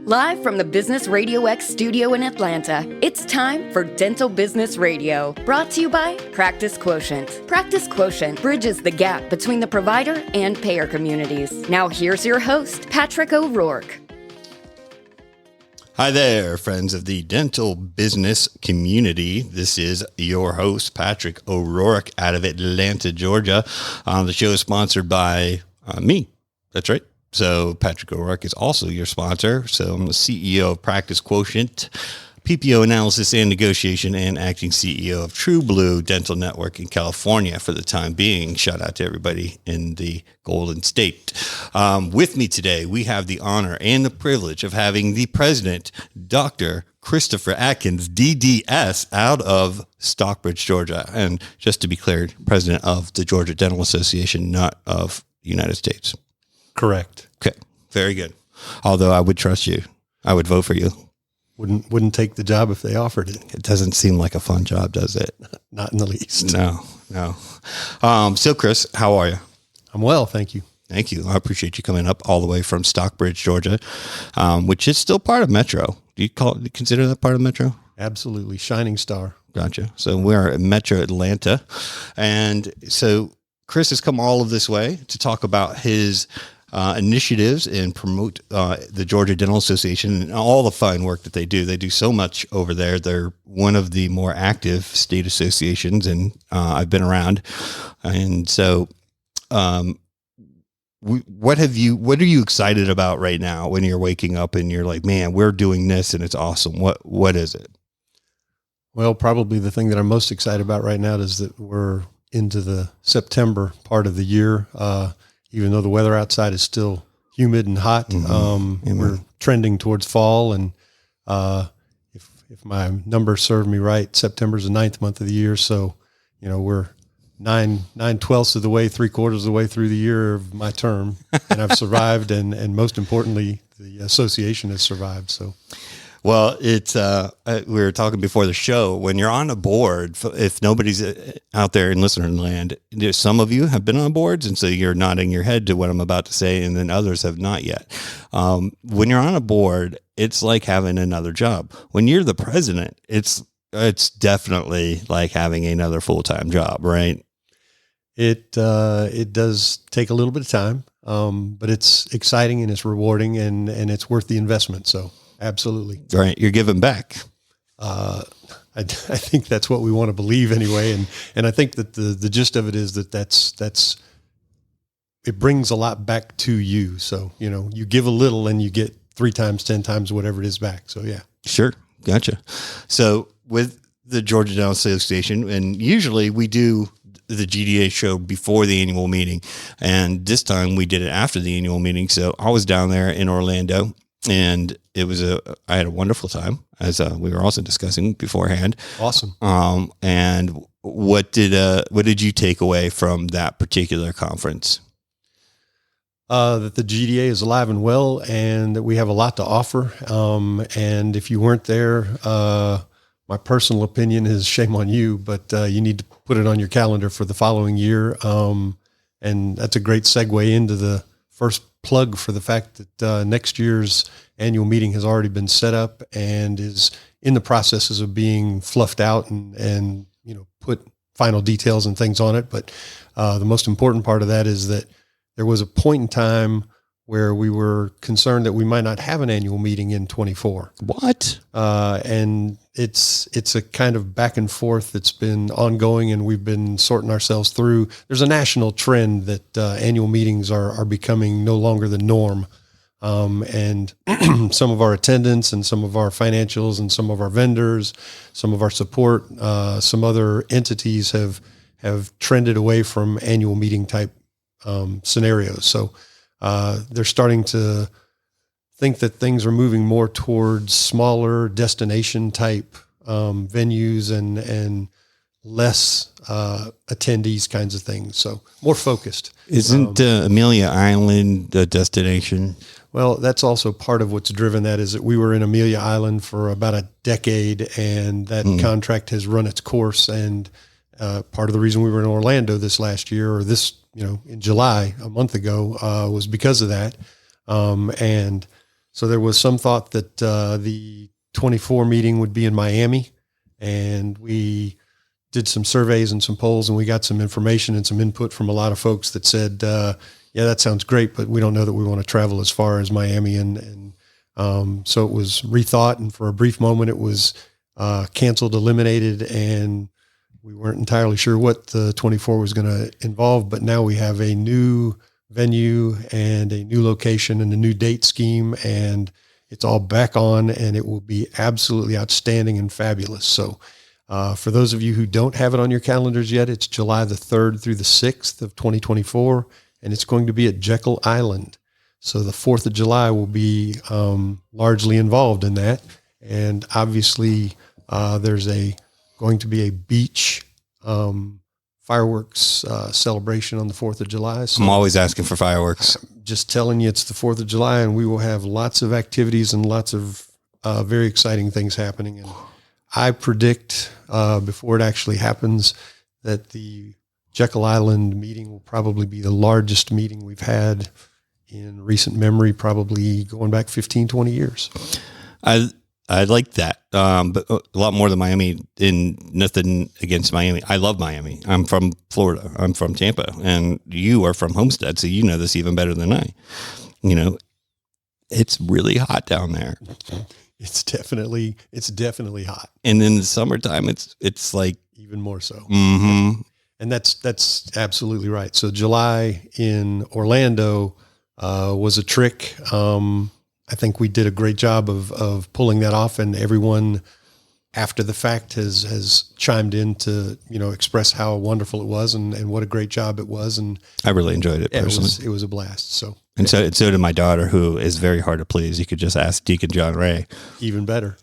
Live from the Business RadioX studio in Atlanta, it's time for Dental Business Radio, brought to you by Practice Quotient. Practice Quotient bridges the gap between the provider and payer communities. Now here's your host, Patrick O'Rourke. Hi there, friends of the dental business community. This is your host, Patrick O'Rourke, out of Atlanta, Georgia. The show is sponsored by me. That's right. So Patrick O'Rourke is also your sponsor. So I'm the CEO of Practice Quotient, PPO analysis and negotiation, and acting CEO of True Blue Dental Network in California for the time being. Shout out to everybody in the Golden State. With me today, we have the honor and the privilege of having the president, Dr. Christopher Adkins, DDS, out of Stockbridge, Georgia. And just to be clear, president of the Georgia Dental Association, not of the United States. Correct. Okay. Very good. Although I would trust you. I would vote for you. Wouldn't take the job if they offered it. It doesn't seem like a fun job, does it? Not in the least. No. So Chris, how are you? I'm well, thank you. Thank you. I appreciate you coming up all the way from Stockbridge, Georgia, which is still part of Metro. Do you consider that part of Metro? Absolutely. Shining star. Gotcha. So we're at Metro Atlanta. And so Chris has come all of this way to talk about his initiatives and promote the Georgia Dental Association and all the fine work that they do. They do so much over there. They're one of the more active state associations, and I've been around. And so, what are you excited about right now when you're waking up and you're like, man, we're doing this and it's awesome? What is it? Well, probably the thing that I'm most excited about right now is that we're into the September part of the year. Even though the weather outside is still humid and hot, we're trending towards fall. And if my numbers serve me right, September's the 9th month of the year. So, we're 9/12 of the way, 3/4 of the way through the year of my term, and I've survived. And most importantly, the association has survived. So. Well, it's we were talking before the show, when you're on a board, if nobody's out there in listener land, some of you have been on boards, and so you're nodding your head to what I'm about to say, and then others have not yet. When you're on a board, it's like having another job. When you're the president, it's definitely like having another full-time job, right? It does take a little bit of time, but it's exciting and it's rewarding and it's worth the investment. So. Absolutely. Right. You're giving back. I think that's what we want to believe anyway. And I think that the gist of it is that's it brings a lot back to you. So, you give a little and you get 3 times, 10 times, whatever it is back. So, yeah. Sure. Gotcha. So with the Georgia Dental Association, and usually we do the GDA show before the annual meeting. And this time we did it after the annual meeting. So I was down there in Orlando. And I had a wonderful time, as we were also discussing beforehand. Awesome. And what did you take away from that particular conference? That the GDA is alive and well, and that we have a lot to offer. And if you weren't there, my personal opinion is shame on you, but you need to put it on your calendar for the following year. And that's a great segue into the first plug for the fact that next year's annual meeting has already been set up and is in the processes of being fluffed out and put final details and things on it. But the most important part of that is that there was a point in time where we were concerned that we might not have an annual meeting in 24. What? And it's a kind of back and forth that's been ongoing, and we've been sorting ourselves through. There's a national trend that annual meetings are becoming no longer the norm. And some of our attendants and some of our financials and some of our vendors, some of our support, some other entities have trended away from annual meeting type scenarios. So they're starting to think that things are moving more towards smaller destination type venues and less attendees kinds of things. So more focused. Isn't Amelia Island a destination? Well, that's also part of what's driven that is that we were in Amelia Island for about a decade, and that contract has run its course. And part of the reason we were in Orlando this last year, or this, in July, a month ago, was because of that. And So there was some thought that the 24 meeting would be in Miami, and we did some surveys and some polls, and we got some information and some input from a lot of folks that said, yeah, that sounds great, but we don't know that we want to travel as far as Miami. And so it was rethought, and for a brief moment it was canceled, eliminated, and we weren't entirely sure what the 24 was going to involve, but now we have a new venue and a new location and a new date scheme, and it's all back on, and it will be absolutely outstanding and fabulous. So for those of you who don't have it on your calendars yet, it's July the 3rd through the 6th of 2024, and it's going to be at Jekyll Island. So the 4th of July will be largely involved in that. And obviously there's going to be a beach fireworks celebration on the 4th of July. So I'm always asking for fireworks. Just telling you, it's the 4th of July, and we will have lots of activities and lots of very exciting things happening. And I predict before it actually happens that the Jekyll Island meeting will probably be the largest meeting we've had in recent memory, probably going back 15, 20 years. I like that, but a lot more than Miami. In nothing against Miami, I love Miami. I'm from Florida. I'm from Tampa, and you are from Homestead, so you know this even better than I. You know, it's really hot down there. It's definitely hot, and in the summertime, it's like even more so. Mm-hmm. And that's absolutely right. So July in Orlando was a trick. I think we did a great job of pulling that off, and everyone after the fact has chimed in to, express how wonderful it was and what a great job it was. And I really enjoyed it personally. It was a blast. So, so did my daughter, who is very hard to please. You could just ask Deacon John Ray. Even better.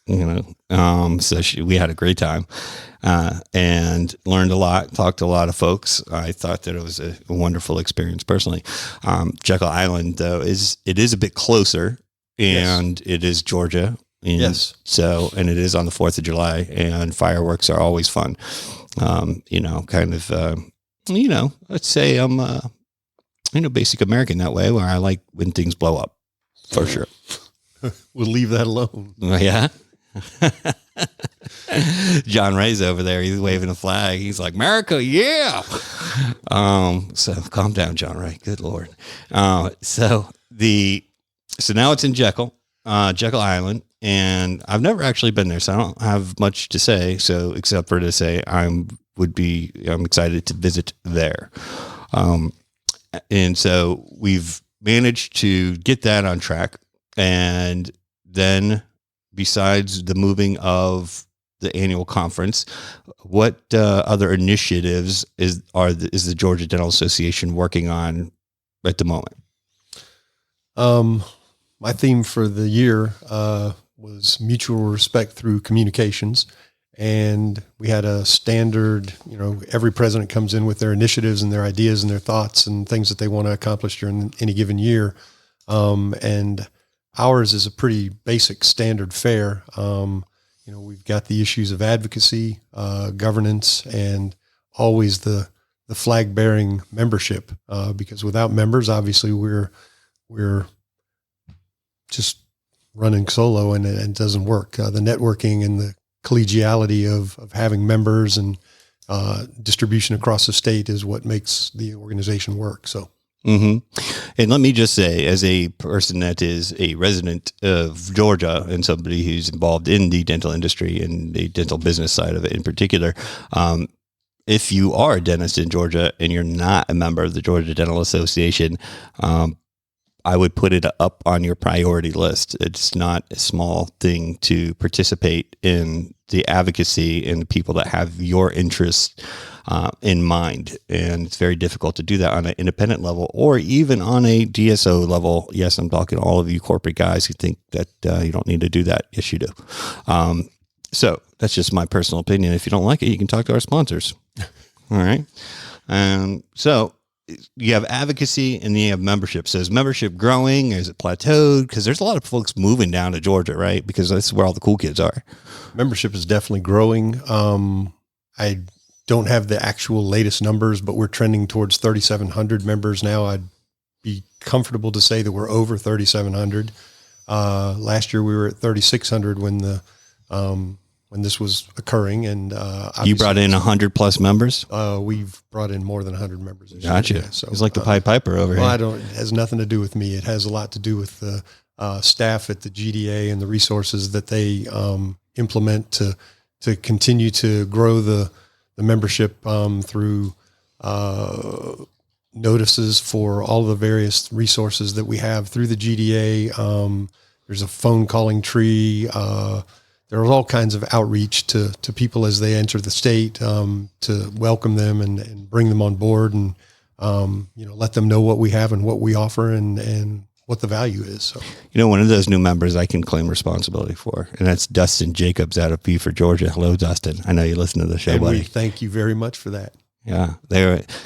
So we had a great time, and learned a lot, talked to a lot of folks. I thought that it was a wonderful experience personally. Jekyll Island, though, is a bit closer, and yes. It is Georgia. And yes. So, and it is on the 4th of July, and fireworks are always fun. Let's say I'm, basic American that way, where I like when things blow up, for sure. We'll leave that alone. Yeah. John Ray's over there. He's waving a flag. He's like, America, yeah. So calm down, John Ray. Good Lord. So now it's in Jekyll Island, and I've never actually been there, so I don't have much to say. So except for to say I'm excited to visit there. And so we've managed to get that on track. And then besides the moving of the annual conference, what other initiatives is the Georgia Dental Association working on at the moment? My theme for the year was mutual respect through communications. And we had a standard, every president comes in with their initiatives and their ideas and their thoughts and things that they want to accomplish during any given year. And ours is a pretty basic standard fare. We've got the issues of advocacy, governance, and always the flag bearing membership. Because without members, obviously we're just running solo, and it doesn't work. The networking and the collegiality of having members and distribution across the state is what makes the organization work. So. Mm-hmm. And let me just say, as a person that is a resident of Georgia and somebody who's involved in the dental industry and the dental business side of it in particular, if you are a dentist in Georgia and you're not a member of the Georgia Dental Association, I would put it up on your priority list. It's not a small thing to participate in the advocacy and the people that have your interests in mind. And it's very difficult to do that on an independent level or even on a DSO level. Yes, I'm talking to all of you corporate guys who think that you don't need to do that. Yes, you do. So that's just my personal opinion. If you don't like it, you can talk to our sponsors. All right. So you have advocacy and then you have membership. So is membership growing? Is it plateaued? Because there's a lot of folks moving down to Georgia, right? Because that's where all the cool kids are. Membership is definitely growing. I don't have the actual latest numbers, but we're trending towards 3,700 members now. I'd be comfortable to say that we're over 3,700. Last year we were at 3,600 when this was occurring, and you brought in 100+ members. We've brought in more than 100 members this Gotcha. year. Yeah, so it's like the Pied Piper over here. It has nothing to do with me. It has a lot to do with the staff at the GDA and the resources that they implement to continue to grow the membership through notices for all the various resources that we have through the GDA. There's a phone calling tree. There's all kinds of outreach to people as they enter the state, to welcome them and bring them on board, and let them know what we have and what we offer and what the value is. So, one of those new members I can claim responsibility for, and that's Dustin Jacobs out of Beaufort, Georgia. Hello, Dustin. I know you listen to the show, buddy. We thank you very much for that. Yeah,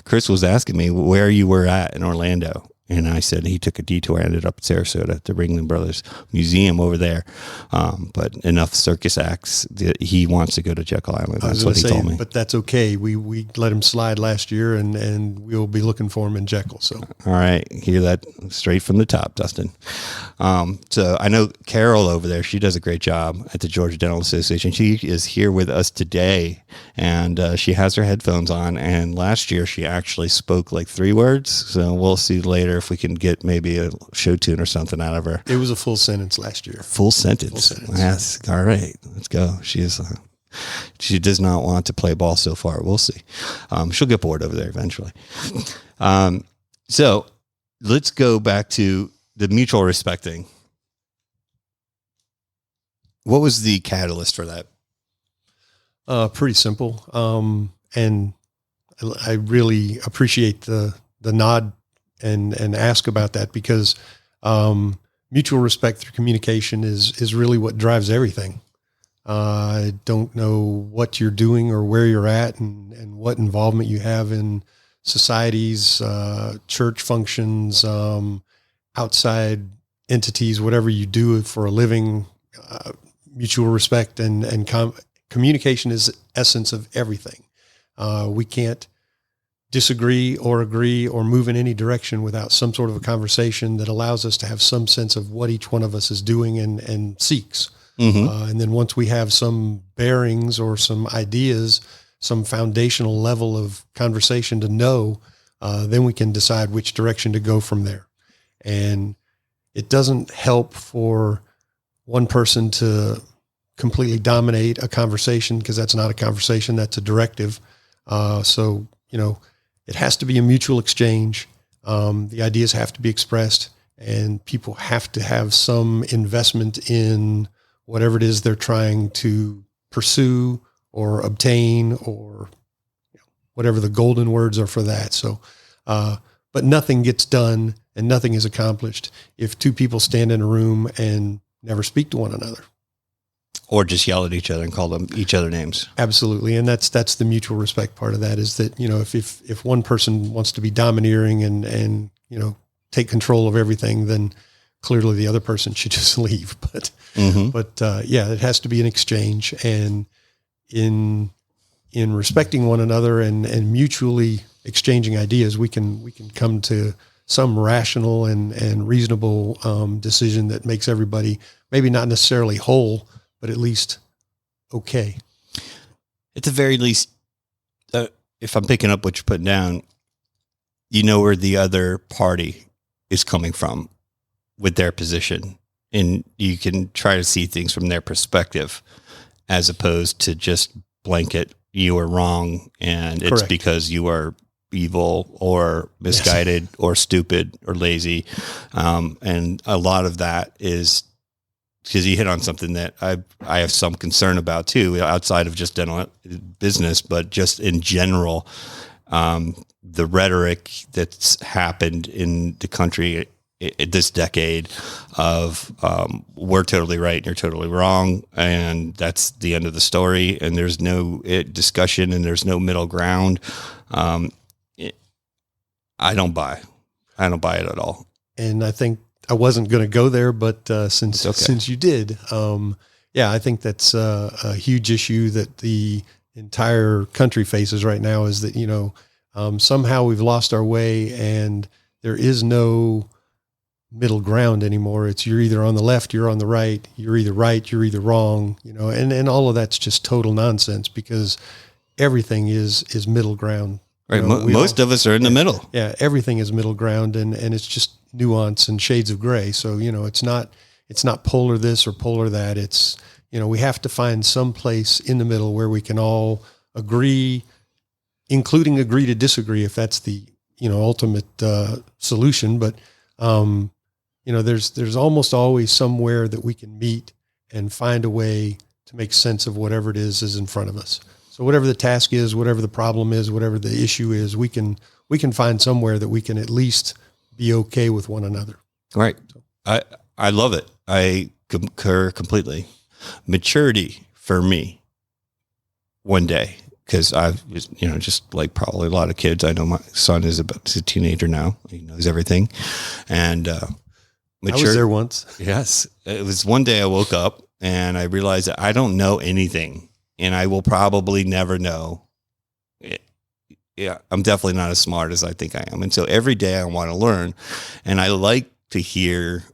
Chris was asking me where you were at in Orlando. And I said he took a detour, ended up at Sarasota, the Ringling Brothers Museum over there. But enough circus acts. He wants to go to Jekyll Island. That's what he told me. But that's okay. We let him slide last year, and we'll be looking for him in Jekyll. So, all right, hear that straight from the top, Dustin. So I know Carol over there. She does a great job at the Georgia Dental Association. She is here with us today, and she has her headphones on. And last year she actually spoke like 3 words. So we'll see later if we can get maybe a show tune or something out of her. It was a full sentence last year. Full sentence. Yes. All right. Let's go. She does not want to play ball so far. We'll see. She'll get bored over there eventually. So let's go back to the mutual respecting. What was the catalyst for that? Pretty simple. And I really appreciate the nod and ask about that, because mutual respect through communication is really what drives everything. I don't know what you're doing or where you're at and what involvement you have in societies, church functions, outside entities, whatever you do for a living. Mutual respect and communication is the essence of everything. We can't disagree or agree or move in any direction without some sort of a conversation that allows us to have some sense of what each one of us is doing and seeks. Mm-hmm. And then once we have some bearings or some ideas, some foundational level of conversation to know, then we can decide which direction to go from there. And it doesn't help for one person to completely dominate a conversation, because that's not a conversation, that's a directive. So, it has to be a mutual exchange. The ideas have to be expressed, and people have to have some investment in whatever it is they're trying to pursue or obtain, or whatever the golden words are for that. So, but nothing gets done and nothing is accomplished if 2 people stand in a room and never speak to one another. Or just yell at each other and call them each other names. Absolutely. And that's the mutual respect part of that, is that, if one person wants to be domineering and take control of everything, then clearly the other person should just leave. But, it has to be an exchange, and in respecting one another and mutually exchanging ideas, we can come to some rational and reasonable decision that makes everybody maybe not necessarily whole, but at least okay. At the very least, if I'm picking up what you're putting down, where the other party is coming from with their position, and you can try to see things from their perspective, as opposed to just blanket, you are wrong, and it's Correct. because you are evil or misguided or stupid or lazy. And a lot of that is because you hit on something that I have some concern about too, outside of just dental business, but just in general, the rhetoric that's happened in the country this decade of we're totally right and you're totally wrong, and that's the end of the story, and there's no discussion and there's no middle ground. I don't buy it at all. And I think I wasn't going to go there, but since you did, I think that's a huge issue that the entire country faces right now, is that, somehow we've lost our way, and there is no middle ground anymore. It's you're either on the left, you're on the right, you're either wrong, and all of that's just total nonsense because everything is middle ground. Right. Most of us are in the middle. Yeah. Everything is middle ground and it's just nuance and shades of gray. So, it's not polar this or polar that. It's, we have to find some place in the middle where we can all agree, including agree to disagree if that's the, ultimate solution. But, there's almost always somewhere that we can meet and find a way to make sense of whatever it is in front of us. So whatever the task is, whatever the problem is, whatever the issue is, we can find somewhere that we can at least be okay with one another. Right. I love it. I concur completely. Maturity for me one day, because I've, just like probably a lot of kids, I know my son is a teenager now. He knows everything. And I was there once. Yes. It was one day I woke up and I realized that I don't know anything and I will probably never know. Yeah, I'm definitely not as smart as I think I am. And so every day I want to learn, and I like to hear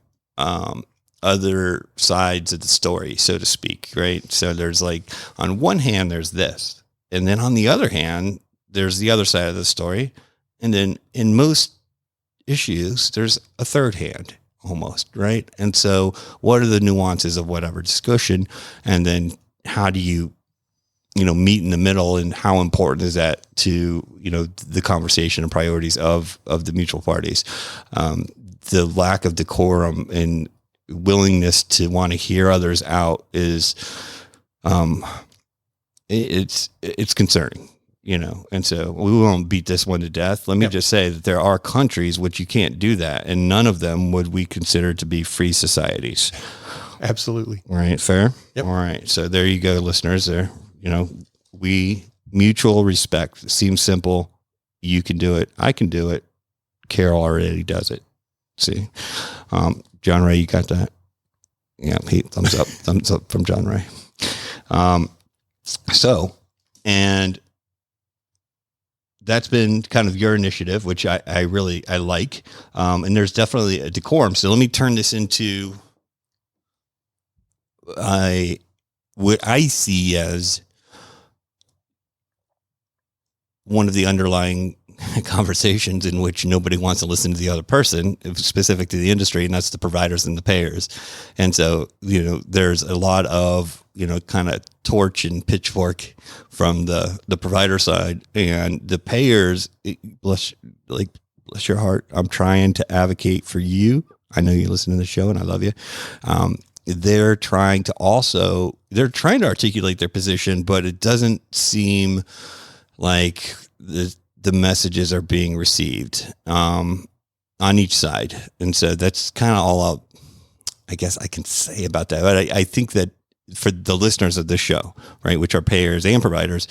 other sides of the story, so to speak, right? So there's like, on one hand, there's this, and then on the other hand, there's the other side of the story. And then in most issues, there's a third hand almost, right? And so what are the nuances of whatever discussion? And then how do you meet in the middle, and how important is that to, the conversation and priorities of the mutual parties? The lack of decorum and willingness to want to hear others out is, it's concerning, and so we won't beat this one to death. Let me just say that there are countries which you can't do that, and none of them would we consider to be free societies. Absolutely. Right. Fair. Yep. All right. So there you go, listeners. There, we mutual respect. It seems simple. You can do it. I can do it. Carol already does it. See, John Ray, you got that? Yeah. Thumbs up from John Ray. And that's been kind of your initiative, which I really like. And there's definitely a decorum. So let me turn this into what I see as one of the underlying conversations in which nobody wants to listen to the other person, specific to the industry, and that's the providers and the payers. And so, there's a lot of, kind of torch and pitchfork from the provider side, and the payers, bless your heart. I'm trying to advocate for you. I know you listen to the show and I love you. They're trying to articulate their position, but it doesn't seem like the messages are being received on each side. And so that's kind of all I guess I can say about that. But I think that for the listeners of this show, right, which are payers and providers,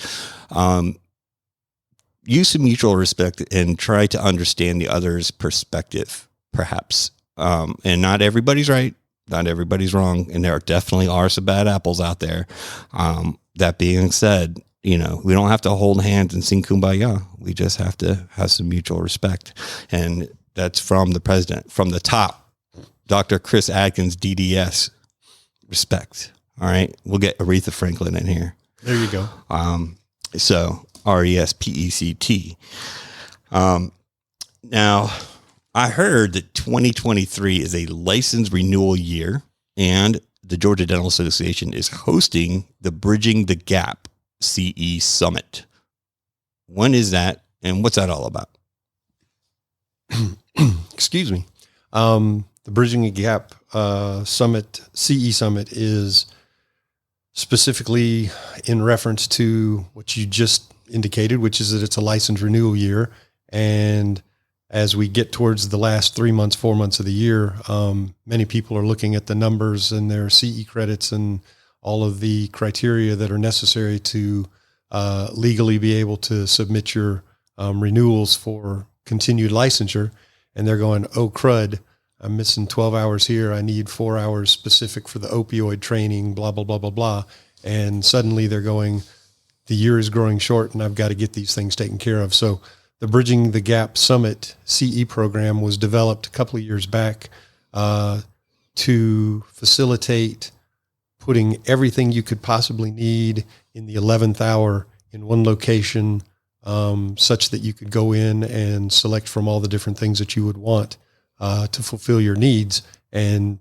use some mutual respect and try to understand the other's perspective, perhaps. And not everybody's right. Not everybody's wrong. And there definitely are some bad apples out there. That being said, we don't have to hold hands and sing Kumbaya. We just have to have some mutual respect. And that's from the president, from the top, Dr. Chris Adkins, DDS, respect. All right. We'll get Aretha Franklin in here. There you go. So RESPECT. Now, I heard that 2023 is a license renewal year, and the Georgia Dental Association is hosting the Bridging the Gap CE Summit. When is that, and what's that all about? Excuse me. The Bridging the Gap Summit, CE Summit, is specifically in reference to what you just indicated, which is that it's a license renewal year. And as we get towards the last 3 months, 4 months of the year, many people are looking at the numbers and their CE credits and all of the criteria that are necessary to legally be able to submit your renewals for continued licensure. And they're going, oh, crud, I'm missing 12 hours here. I need 4 hours specific for the opioid training, blah, blah, blah, blah, blah. And suddenly they're going, the year is growing short and I've got to get these things taken care of. So the Bridging the Gap Summit CE program was developed a couple of years back to facilitate putting everything you could possibly need in the 11th hour in one location, such that you could go in and select from all the different things that you would want to fulfill your needs. And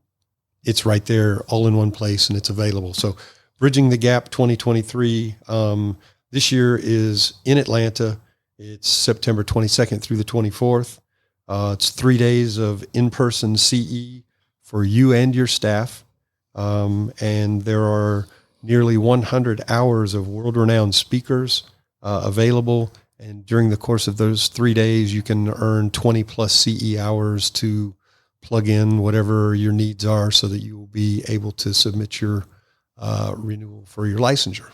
it's right there all in one place and it's available. So Bridging the Gap 2023, this year is in Atlanta. It's September 22nd through the 24th. It's 3 days of in-person CE for you and your staff. And there are nearly 100 hours of world-renowned speakers available. And during the course of those 3 days, you can earn 20 plus CE hours to plug in whatever your needs are so that you will be able to submit your renewal for your licensure.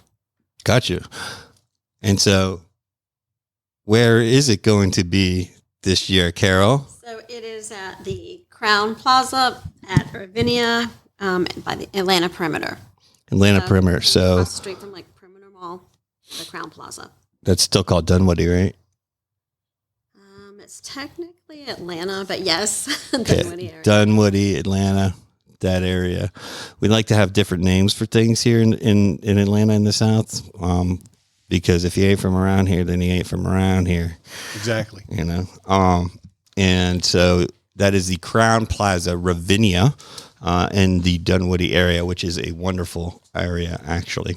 Gotcha. And so where is it going to be this year, Carol? So it is at the Crown Plaza at Ravinia by the Atlanta Perimeter. Atlanta Perimeter. So across the street from like Perimeter Mall, the Crown Plaza. that's still called Dunwoody, right? It's technically Atlanta, but yes, Dunwoody area. Dunwoody, Atlanta, that area. We like to have different names for things here in Atlanta in the South. Because if you ain't from around here, then you ain't from around here. Exactly. You know? And so that is the Crown Plaza, Ravinia, in the Dunwoody area, which is a wonderful area, actually.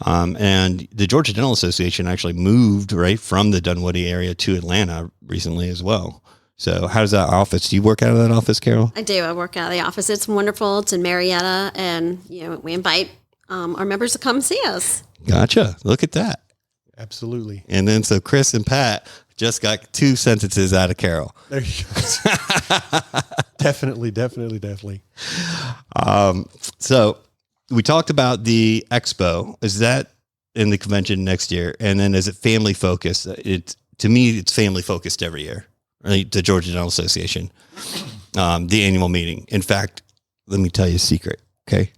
And the Georgia Dental Association actually moved right from the Dunwoody area to Atlanta recently as well. So how's that office? Do you work out of that office, Carol? I do. I work out of the office. It's wonderful. It's in Marietta, and we invite our members to come see us. Gotcha. Look at that. Absolutely. And then so Chris and Pat just got 2 sentences out of Carol. There you go. Definitely. So we talked about the expo. Is that in the convention next year? And then is it family focused? To me, it's family focused every year, right? The Georgia Dental Association, the annual meeting. In fact, let me tell you a secret. Okay.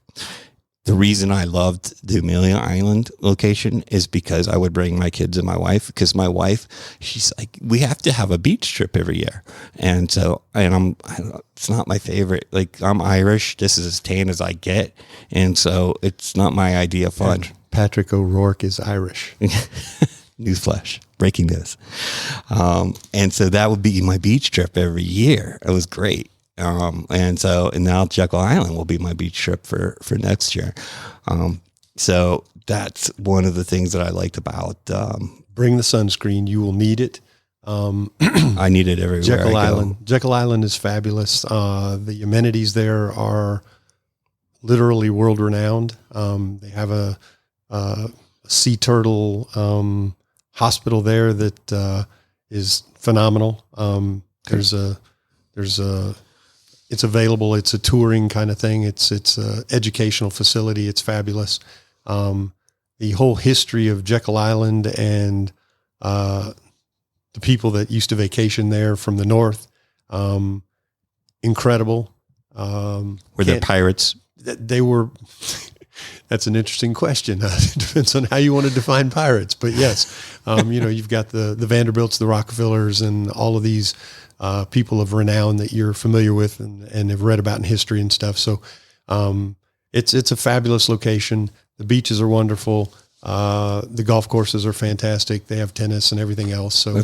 The reason I loved the Amelia Island location is because I would bring my kids and my wife, because my wife, she's like, we have to have a beach trip every year. And so, it's not my favorite. Like, I'm Irish. This is as tan as I get. And so it's not my idea of fun. Patrick O'Rourke is Irish. Newsflash, breaking news. And so that would be my beach trip every year. It was great. And now Jekyll Island will be my beach trip for next year. So that's one of the things that I liked about, Bring the sunscreen. You will need it. I need it everywhere Jekyll I go. Island. Jekyll Island is fabulous. The amenities there are literally world renowned. They have a sea turtle, hospital there that, is phenomenal. It's available. It's a touring kind of thing. It's a educational facility. It's fabulous. The whole history of Jekyll Island and the people that used to vacation there from the north, incredible. Were there pirates? They were. That's an interesting question. It depends on how you want to define pirates. But yes, you've got the Vanderbilts, the Rockefellers, and all of these people of renown that you're familiar with and have read about in history and stuff. So it's a fabulous location. The beaches are wonderful. The golf courses are fantastic. They have tennis and everything else. So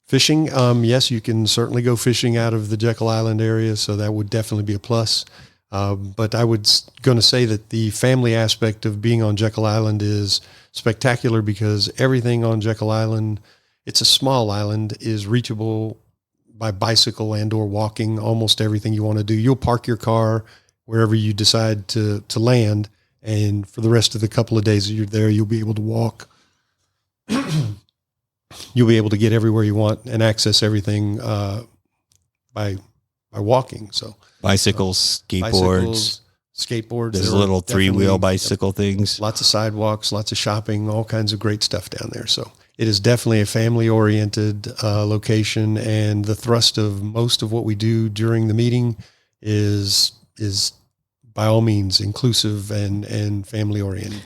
Fishing. Yes, you can certainly go fishing out of the Jekyll Island area. So that would definitely be a plus. But I was going to say that the family aspect of being on Jekyll Island is spectacular because everything on Jekyll Island, it's a small island, is reachable by bicycle and or walking. Almost everything you want to do. You'll park your car wherever you decide to land. And for the rest of the couple of days that you're there, you'll be able to walk. You'll be able to get everywhere you want and access everything by walking. So Bicycles, skateboards. There's little 3-wheel bicycle things. Lots of sidewalks, lots of shopping, all kinds of great stuff down there. So it is definitely a family-oriented location, and the thrust of most of what we do during the meeting is by all means inclusive and family-oriented.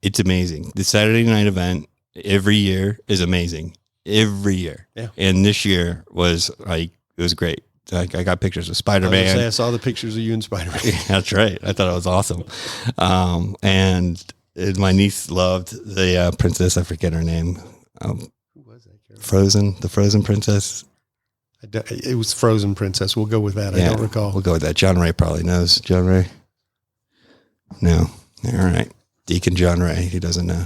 It's amazing. The Saturday night event every year is amazing. Every year. Yeah. And this year was it was great. I got pictures of I Spider-Man. saw the pictures of you and Spider-Man. That's right. I thought it was awesome. And my niece loved the princess. I forget her name. Who was that? Frozen, the Frozen princess. It was Frozen Princess. We'll go with that. I don't recall. We'll go with that. John Ray probably knows. John Ray? No. All right. Deacon John Ray. He doesn't know.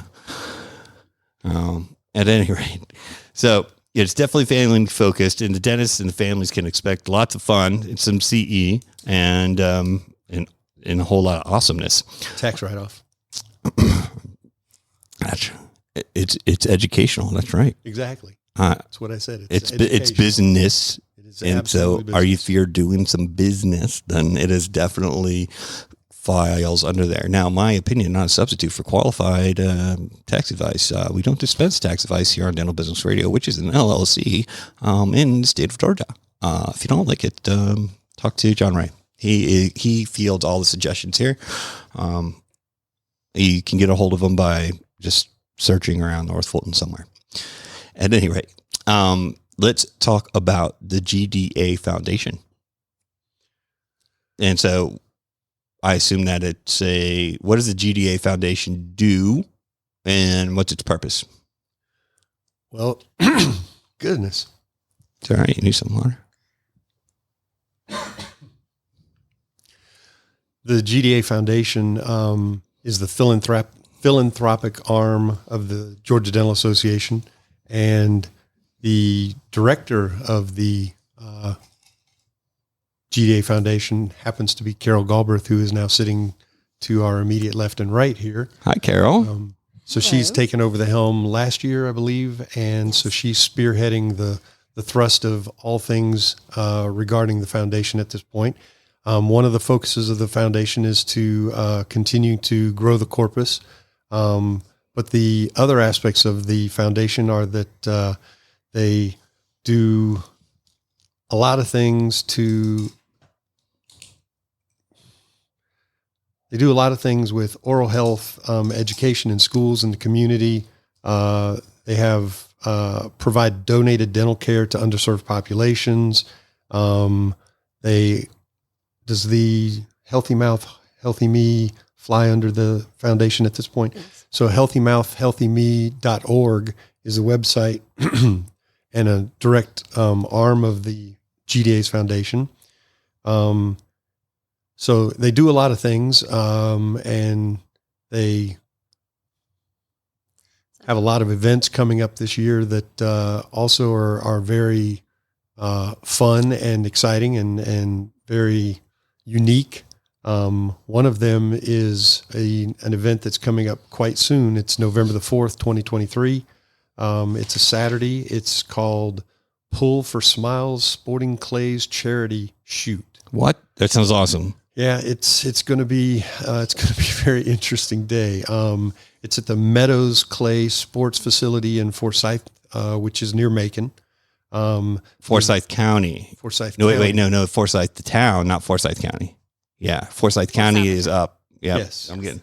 At any rate. So it's definitely family focused, and the dentists and the families can expect lots of fun and some CE and a whole lot of awesomeness. Tax write-off. It's educational. That's right. Exactly. That's what I said. It's business. It is And so business. if you're doing some business, then it is definitely files under there. Now, my opinion, not a substitute for qualified tax advice. We don't dispense tax advice here on Dental Business Radio, which is an LLC in the state of Georgia. If you don't like it, talk to John Ray. He fields all the suggestions here. You can get a hold of him by just searching around North Fulton somewhere. At any rate, let's talk about the GDA Foundation. And so I assume that what does the GDA Foundation do and what's its purpose? Well, goodness. It's all right. You need some water. The GDA Foundation is the philanthropic arm of the Georgia Dental Association, and the director of the GDA Foundation happens to be Carol Galbraith, who is now sitting to our immediate left and right here. Hi, Carol. So she's taken over the helm last year, I believe, and so she's spearheading the thrust of all things regarding the foundation at this point. One of the focuses of the foundation is to continue to grow the corpus, but the other aspects of the foundation are that they do a lot of things with oral health education in schools and the community. They have provide donated dental care to underserved populations. Does the Healthy Mouth, Healthy Me fly under the foundation at this point? Yes. So healthymouthhealthyme.org is a website and a direct arm of the GDA's foundation. So they do a lot of things, and they have a lot of events coming up this year that also are very fun and exciting and very unique. One of them is an event that's coming up quite soon. It's November the 4th, 2023. It's a Saturday. It's called Pull for Smiles Sporting Clays Charity Shoot. What? That sounds awesome. Yeah, it's going to be a very interesting day. It's at the Meadows Clay Sports Facility in Forsyth, which is near Macon. Forsyth County. Forsyth. No, County. no, Forsyth the town, not Forsyth County. Yeah, Forsyth County is up. Yeah, yes. I'm getting.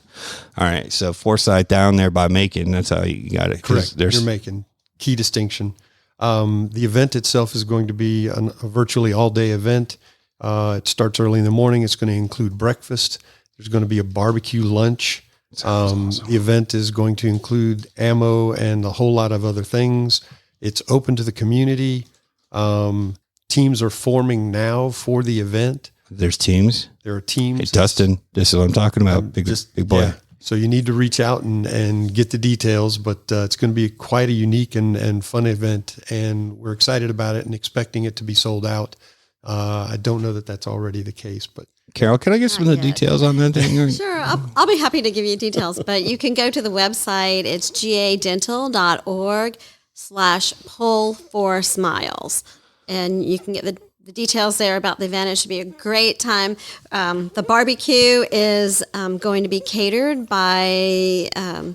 All right, so Forsyth down there by Macon. That's how you got it. Correct. You're Macon. Key distinction. The event itself is going to be a virtually all-day event. It starts early in the morning. It's going to include breakfast. There's going to be a barbecue lunch. Awesome. The event is going to include ammo and a whole lot of other things. It's open to the community. Teams are forming now for the event. There's teams. There are teams. Hey, Dustin, this is what I'm talking about. Big boy. Yeah. So you need to reach out and get the details, but it's going to be quite a unique and fun event, and we're excited about it and expecting it to be sold out. I don't know that that's already the case, but Carol, can I get some of the details on that thing? Sure. I'll be happy to give you details, but you can go to the website. It's gadental.org/pull4smiles. And you can get the details there about the event. It should be a great time. The barbecue is going to be catered by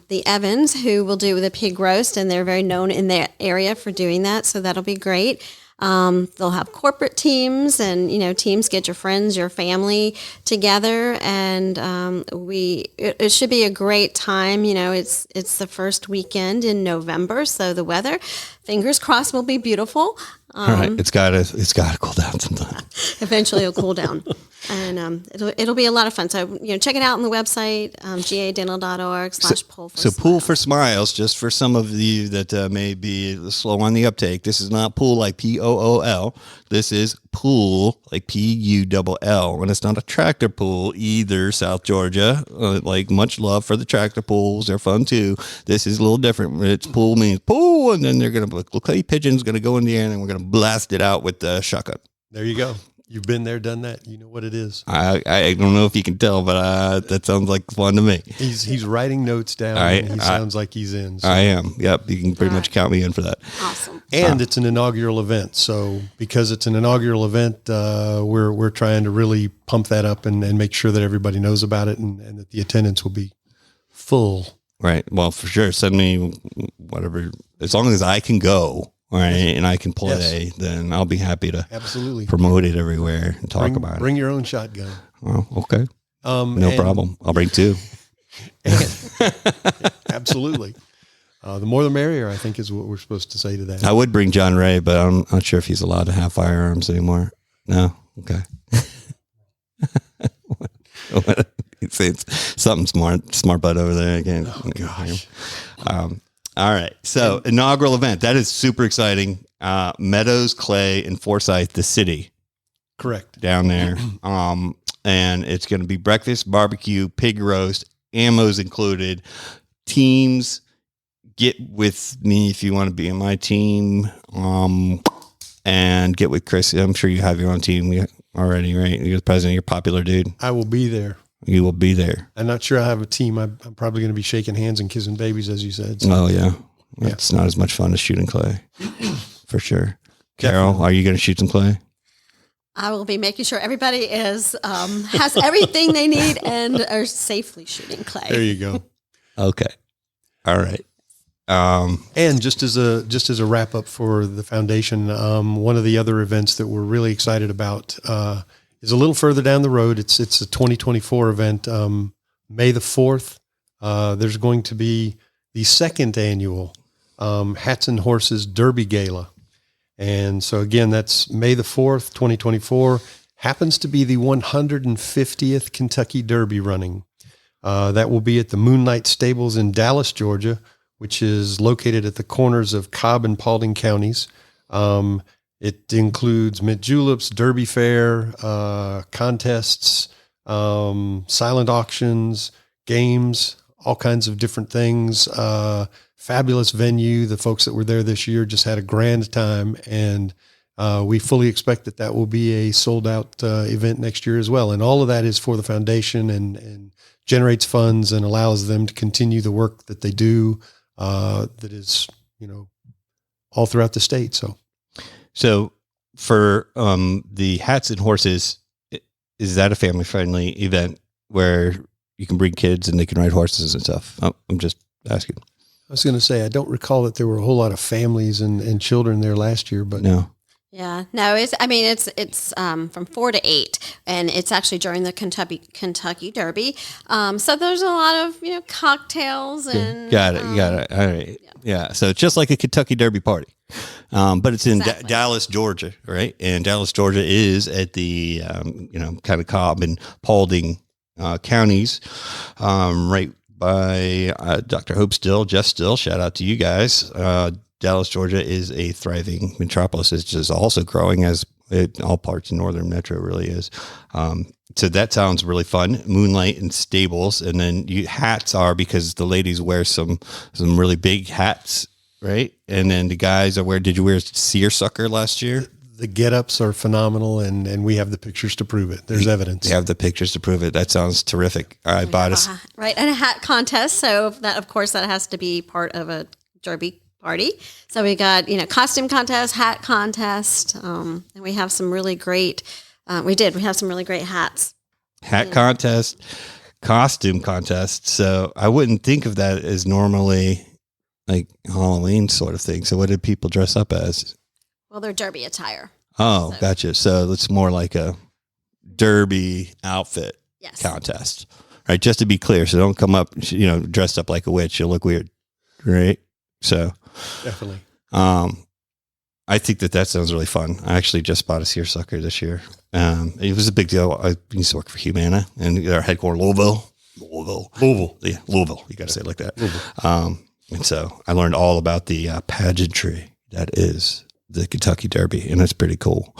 the Evans, who will do the pig roast, and they're very known in their area for doing that. So that'll be great. They'll have corporate teams, and teams get your friends, your family together, and it should be a great time. It's the first weekend in November, so the weather, fingers crossed, will be beautiful. All right, it's gotta cool down sometime. Eventually, it'll cool down, and it'll be a lot of fun. So check it out on the website, gadental.org/pool. So Pool for Smiles, just for some of you that may be slow on the uptake. This is not pool like POOL. This is pool like PULL, and it's not a tractor pool either. South Georgia, like much love for the tractor pools. They're fun too. This is a little different. It's pool means pool, and then they're gonna clay pigeons gonna go in the air, and we're gonna blast it out with the shotgun. There you go. You've been there, done that. You know what it is. I don't know if you can tell, but that sounds like fun to me. He's writing notes down. And he sounds like he's in. So. I am. Yep. You can pretty much count me in for that. Awesome. And it's an inaugural event. So because it's an inaugural event, we're trying to really pump that up and make sure that everybody knows about it and that the attendance will be full. Right. Well, for sure. Send me whatever, as long as I can go. All right, and I can play, then I'll be happy to promote it everywhere and talk about it. Bring your own shotgun. Oh, okay. No problem. I'll bring two. Absolutely. The more the merrier, I think, is what we're supposed to say to that. I would bring John Ray, but I'm not sure if he's allowed to have firearms anymore. No? Okay. He's saying something smart butt over there again. Oh, gosh. All right. So inaugural event. That is super exciting. Meadows, Clay, and Forsyth, the city. Correct. Down there. And it's going to be breakfast, barbecue, pig roast, ammos included. Teams, get with me if you want to be in my team. And get with Chris. I'm sure you have your own team already, right? You're the president. You're a popular dude. I will be there. You will be there. I'm not sure I have a team. I'm probably going to be shaking hands and kissing babies, as you said. So. Oh, yeah. It's not as much fun as shooting clay. For sure. Carol, are you going to shoot some clay? I will be making sure everybody has everything they need and are safely shooting clay. There you go. Okay. All right. And just as a wrap up for the foundation, one of the other events that we're really excited about is a little further down the road. It's a 2024 event. May the 4th, there's going to be the second annual Hats and Horses Derby Gala. And so again, that's May the 4th, 2024. Happens to be the 150th Kentucky Derby running. That will be at the Moonlight Stables in Dallas, Georgia, which is located at the corners of Cobb and Paulding counties. It includes mint juleps, derby fair, contests, silent auctions, games, all kinds of different things. Fabulous venue. The folks that were there this year just had a grand time, and we fully expect that will be a sold-out event next year as well. And all of that is for the foundation and generates funds and allows them to continue the work that they do that is, all throughout the state. So for the Hats and Horses, is that a family-friendly event where you can bring kids and they can ride horses and stuff? I'm just asking. I was going to say, I don't recall that there were a whole lot of families and children there last year, but no. Yeah, no, it's from 4 to 8, and it's actually during the Kentucky Derby. So there's a lot of cocktails and got it. All right, yeah. So it's just like a Kentucky Derby party, but it's in Dallas, Georgia, right? And Dallas, Georgia is at the kind of Cobb and Paulding counties, right by Dr. Hope Still, Jeff Still. Shout out to you guys. Dallas, Georgia is a thriving metropolis. It's just also growing as all parts of northern metro really is. So that sounds really fun. Moonlight and stables. And then hats are because the ladies wear some really big hats, right? And then the guys did you wear seersucker last year? The get-ups are phenomenal, and we have the pictures to prove it. There's evidence. They have the pictures to prove it. That sounds terrific. I bought us. Right, and a hat contest. So that, of course, that has to be part of a derby party. So we got, costume contest, hat contest, and we have some really great, we have some really great hats. Hat contest, costume contest. So I wouldn't think of that as normally like Halloween sort of thing. So what did people dress up as? Well, they're derby attire. Oh, So- gotcha. So it's more like a derby outfit Yes. contest, right? Just to be clear. So don't come up, dressed up like a witch. You'll look weird, right? So, Definitely. I think that sounds really fun. I actually just bought a seersucker this year. It was a big deal. I used to work for Humana, and our headquarters, Louisville. Yeah, Louisville. You got to say it like that. And so I learned all about the pageantry that is the Kentucky Derby, and that's pretty cool.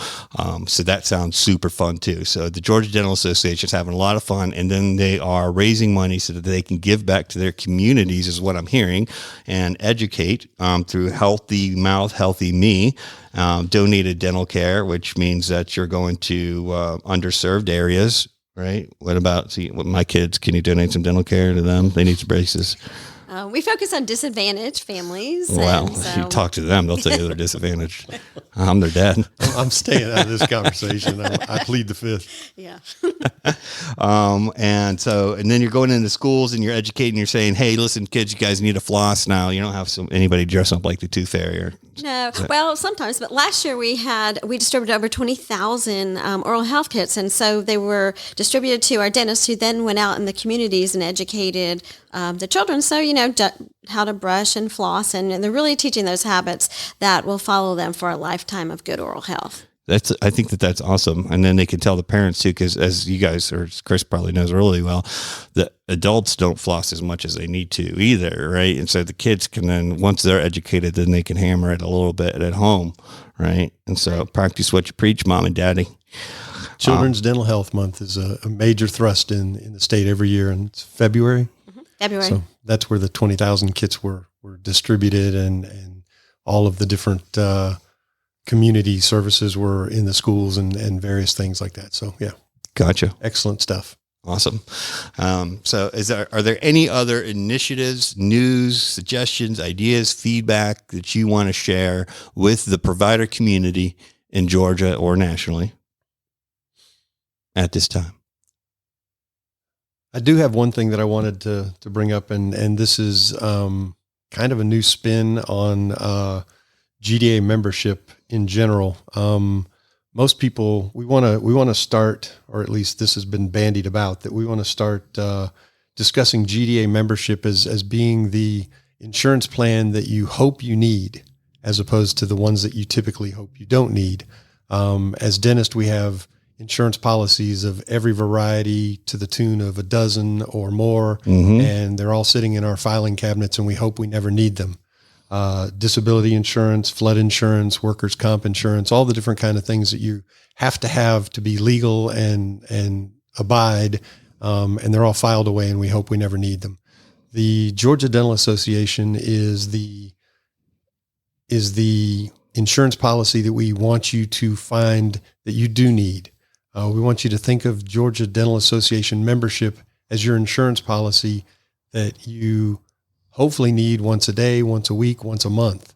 So that sounds super fun too. So the Georgia Dental Association is having a lot of fun, and then they are raising money so that they can give back to their communities, is what I'm hearing, and educate through Healthy Mouth, Healthy Me, donated dental care, which means that you're going to underserved areas, right? What about my kids? Can you donate some dental care to them? They need some braces. We focus on disadvantaged families. Well, and if so- you talk to them, they'll tell you they're disadvantaged. I'm their dad. I'm staying out of this conversation. I plead the fifth. Yeah. And then you're going into schools and you're educating, you're saying, hey, listen, kids, you guys need a floss now. You don't have anybody dress up like the Tooth Fairy. No, well, sometimes, but last year we distributed over 20,000 oral health kits, and so they were distributed to our dentists, who then went out in the communities and educated the children. So, how to brush and floss, and they're really teaching those habits that will follow them for a lifetime of good oral health. I think that's awesome. And then they can tell the parents too, because as you guys, or Chris probably knows really well, the adults don't floss as much as they need to either, right? And so the kids can then, once they're educated, then they can hammer it a little bit at home, right? And so practice what you preach, mom and daddy. Children's Dental Health Month is a major thrust in the state every year, and it's February. February. So that's where the 20,000 kits were distributed, and all of the different community services were in the schools and various things like that. So yeah. Gotcha. Excellent stuff. Awesome. So are there any other initiatives, news, suggestions, ideas, feedback that you want to share with the provider community in Georgia or nationally at this time? I do have one thing that I wanted to bring up, and this is kind of a new spin on GDA membership in general. Most people, we want to start, or at least this has been bandied about, that we want to start discussing GDA membership as being the insurance plan that you hope you need, as opposed to the ones that you typically hope you don't need. As dentists, we have insurance policies of every variety to the tune of a dozen or more, and they're all sitting in our filing cabinets, and we hope we never need them. Disability insurance, flood insurance, workers' comp insurance, all the different kind of things that you have to be legal and abide, and they're all filed away, and we hope we never need them. The Georgia Dental Association is the insurance policy that we want you to find that you do need. We want you to think of Georgia Dental Association membership as your insurance policy that you hopefully need once a day, once a week, once a month,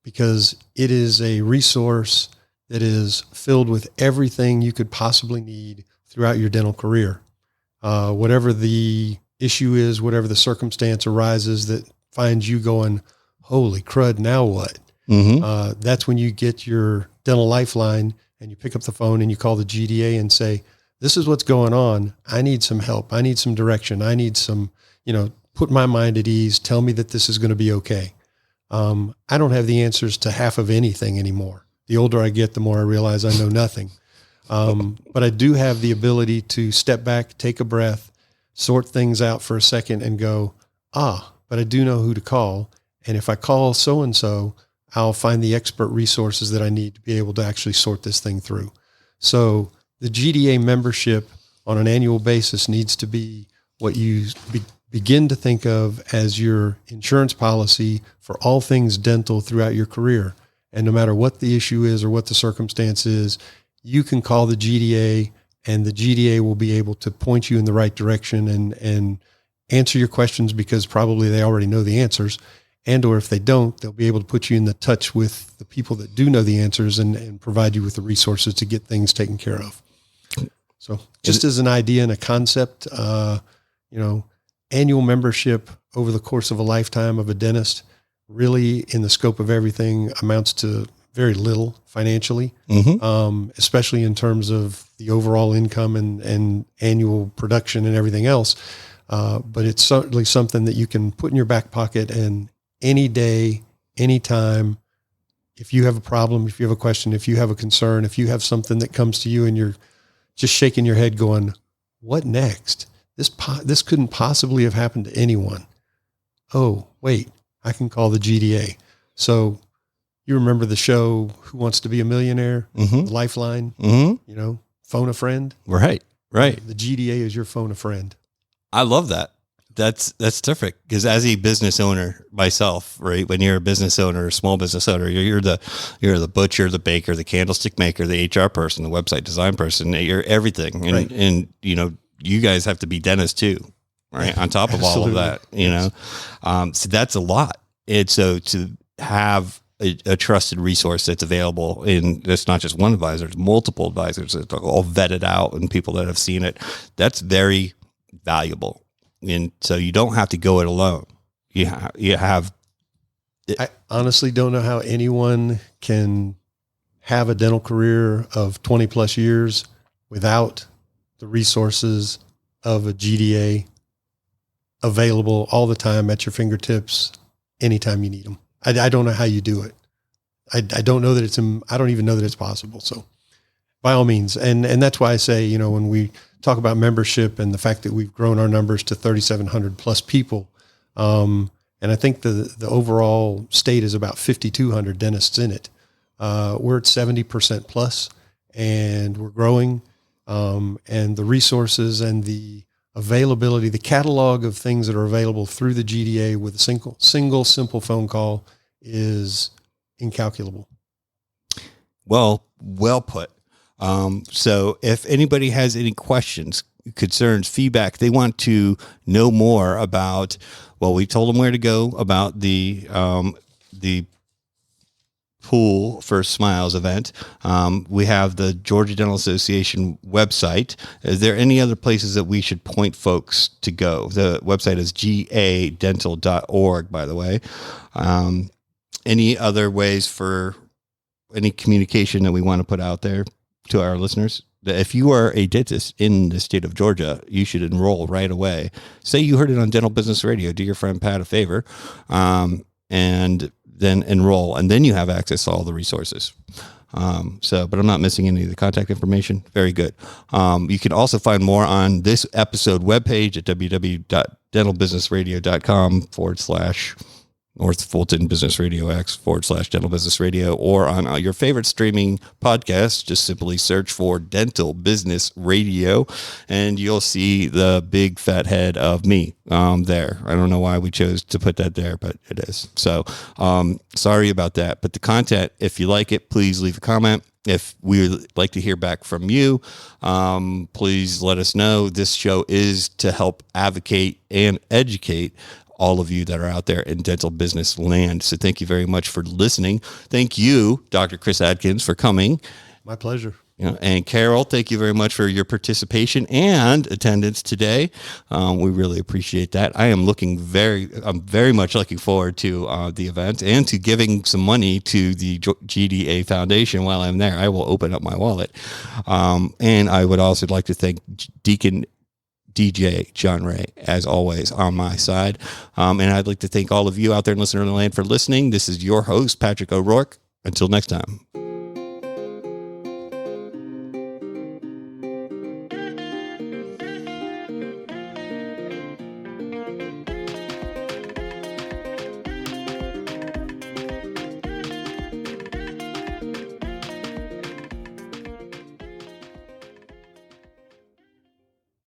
because it is a resource that is filled with everything you could possibly need throughout your dental career. Whatever the issue is, whatever the circumstance arises that finds you going, holy crud, now what? That's when you get your dental lifeline and you pick up the phone and you call the GDA and say, this is what's going on. I need some help. I need some direction. I need some, put my mind at ease. Tell me that this is going to be okay. I don't have the answers to half of anything anymore. The older I get, the more I realize I know nothing. But I do have the ability to step back, take a breath, sort things out for a second and go, but I do know who to call. And if I call so-and-so, I'll find the expert resources that I need to be able to actually sort this thing through. So the GDA membership on an annual basis needs to be what you begin to think of as your insurance policy for all things dental throughout your career. And no matter what the issue is or what the circumstance is, you can call the GDA, and the GDA will be able to point you in the right direction and answer your questions, because probably they already know the answers. And or if they don't, they'll be able to put you in the touch with the people that do know the answers and provide you with the resources to get things taken care of. So just as an idea and a concept, annual membership over the course of a lifetime of a dentist really, in the scope of everything, amounts to very little financially, especially in terms of the overall income and annual production and everything else. But it's certainly something that you can put in your back pocket, and any day, anytime, if you have a problem, if you have a question, if you have a concern, if you have something that comes to you and you're just shaking your head going, what next? This couldn't possibly have happened to anyone. Oh, wait, I can call the GDA. So you remember the show, Who Wants to Be a Millionaire? The Lifeline, phone a friend. Right. The GDA is your phone a friend. I love that. That's terrific, because as a business owner myself, right? When you're a business owner, a small business owner, you're the butcher, the baker, the candlestick maker, the HR person, the website design person. You're everything, and Right. and you guys have to be dentists too, right? On top of all of that, so that's a lot. And so to have a trusted resource that's available, and it's not just one advisor, it's multiple advisors that are all vetted out and people that have seen it, that's very valuable. And so you don't have to go it alone. You have. I honestly don't know how anyone can have a dental career of 20 plus years without the resources of a GDA available all the time at your fingertips, anytime you need them. I don't know how you do it. I don't know that I don't even know that it's possible. So by all means. And that's why I say, when we talk about membership and the fact that we've grown our numbers to 3,700 plus people. And I think the overall state is about 5,200 dentists in it. We're at 70% plus, and we're growing. And the resources and the availability, the catalog of things that are available through the GDA with a single simple phone call is incalculable. Well put. So if anybody has any questions, concerns, feedback, they want to know more about, well, we told them where to go about the Pool for Smiles event. We have the Georgia Dental Association website. Is there any other places that we should point folks to go? The website is gadental.org, by the way. Any other ways for any communication that we want to put out there to our listeners? If you are a dentist in the state of Georgia, you should enroll right away. Say you heard it on Dental Business Radio. Do your friend Pat a favor, and then enroll, and then you have access to all the resources. But I'm not missing any of the contact information. Very good. You can also find more on this episode webpage at www.dentalbusinessradio.com/ North Fulton Business Radio X / Dental Business Radio, or on your favorite streaming podcast. Just simply search for Dental Business Radio, and you'll see the big fat head of me there. I don't know why we chose to put that there, but it is. So sorry about that. But the content, if you like it, please leave a comment. If we would like to hear back from you, please let us know. This show is to help advocate and educate all of you that are out there in dental business land. So thank you very much for listening. Thank you, Dr. Chris Adkins, for coming. My pleasure. And Carol, thank you very much for your participation and attendance today. We really appreciate that. I'm very much looking forward to the event and to giving some money to the GDA Foundation while I'm there. I will open up my wallet. And I would also like to thank Deacon DJ John Ray, as always, on my side. And I'd like to thank all of you out there in listener land for listening. This is your host, Patrick O'Rourke. Until next time.